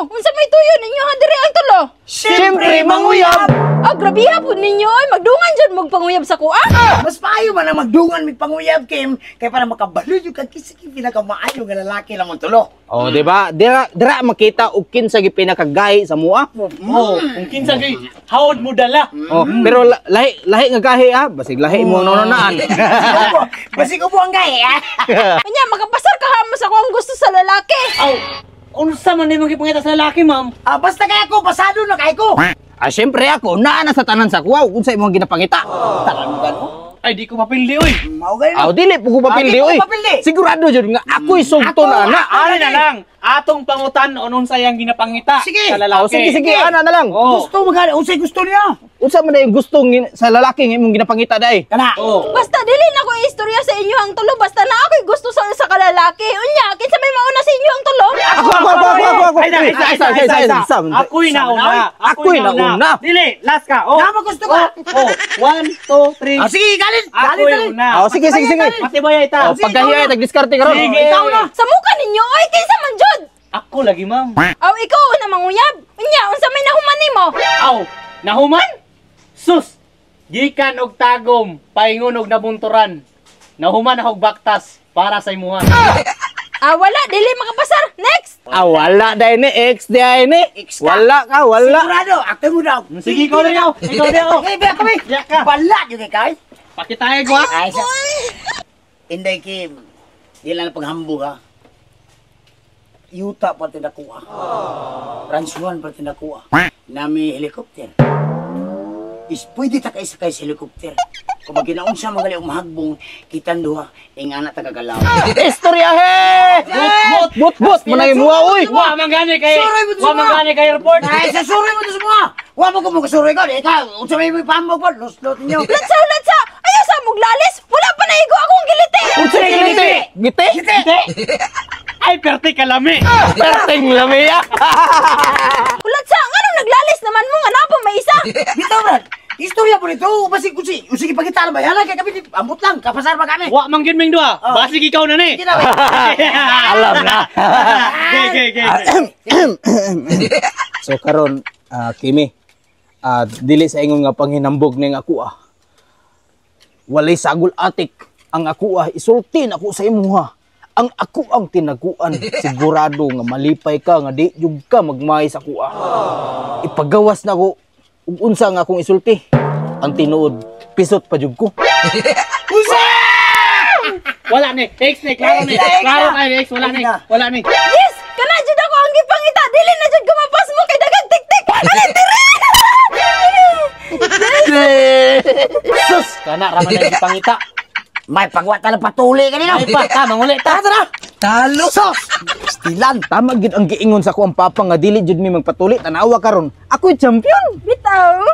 unsa may tuyo ninyo ha diri ang tulo? Siyempre, manguyab! Ah, grabe hapon ninyo ay magdungan jud mo panguyab sa kuha. Mas maayo man ang magdungan may panguyab, Kim. Kaya para makabalo yung kagkisik yung pinakamaayo nga lalaki lamang tulo. Oh, di ba? Dira makita og kinsa gi pinakagahi sa mua. Oh, kung kinsa kay hawod mo dala. Oh, pero lahi nga gahi ha, basig lahi mo nononaan. Basig ubo ang gaya, ha? Anya makapasar ka ha mo sa kuha gusto sa lalaki. Aw, unsa man imong gipangita sa lalaki, ma'am? Basta kaya ko, pasado na kaya ko. Siyempre ako, naa na sa tanan sa kuha, unsa imong ginapangita. Talagang mo. Ay, di ko mapildi, oy. Maugali Aw, dili po ko papildi, di ko oy. papildi. Sigurado jud nga ako'y sugto na ana. Ano na lang, atong pangutan onon sayang ginapangita Sige. sa lalaki. Aw, sige, ana na lang. Oh. Gusto mo gani, unsay gusto niya? Unsa man na yung gusto sa lalaki nga imong ginapangita dai? Kana. Oh. Basta dili na ko istorya sa inyo ang tulo basta na ako'y gusto sa isa ka lalaki. Unya, kinsa may mauna sa inyo ang tulo? Ako. Ay, isa. Ako'y nauna. Ako'y nauna. Dili, last ka. Oh. Tama gusto ko. Oh, 1, 2, 3. Sige, galit. Ako'y una. Aw, sige. Matibay ita. Oh, pagkahiya tag-diskarte karon. Sige. Ikaw na. Sa mukha ninyo ay kinsa man jud? Ako lagi, ma'am. Aw, ikaw una manguyab. Unya, unsa may nahuman nimo? Aw, nahuman? Sus! Gikan og tagom, paingon og nabunturan. Nahuman ako baktas para sa imuha. Ah, wala dili makapasar. Next. Wala dai ni ex di ay ni. Wala ka, wala. Sigurado, akto mo daw. Sige, ikaw na yaw. Ikaw na yaw. Okay, biya kami. Biya ka. Bala yung kay. Pakitayag ko, ha? Ay, sa... Inday, Kim. Di lang na paghambog, ha? Yuta pa tinakuha. Ransuan pa tinakuha. Nami helikopter. Is pwede ta kay sakay sa helikopter. Kung maginaon siya magaling umahagbong, kitan duha, ingana tagagalaw. Istorya he. But manay muha oy. Wa mangani kay Suroy mo to Wa sa mga. mangani kay airport. Ay, sa suroy mo to sa mga! Wa mo ko mo kasuroy ka, ikaw, unsa may pambog po, loslot ninyo. Latsa. Ayaw sa muglalis. Wala pa naigo akong giliti. Unsa giliti? Giti? Gite! Ay, perte kalami. Perting lamiya. Latsa, ngano naglalis naman mo nga napa may isa? Bitaw, Brad! Istorya po nito, basig ko si, sige pagkita na bayanan, kaya kami, ambot lang, kapasar pa kami. Wa manggin ming duha. Oh. Basig ikaw na ni. Hindi na, Alam na. Okay. So karon, Kimi, dili sa ingon nga panghinambog ning ako walay sagol atik ang ako isulti na ako sa imuha. Ang ako ang tinaguan, sigurado nga malipay ka nga di jud ka magmay sa ako. Ipagawas na ko ug unsa nga akong isulti. Ang tinuod, pisot pa jud ko. Wala ni. Next. Klaro ni. Klaro kay next. Wala ni. Yes, kana jud ako ang gipangita. Dili na jud gumapas mo kay dagang tik-tik. Ali dire. Sus! Kana raman na ipangita. May pagwata ng patuli kanina. Ay pa, manguli ta. Talo! Sos! Stilan! Tama gid ang giingon sa ako ang papa nga dili jud mi magpatuli tanawa karon. Ako'y champion. Bitaw.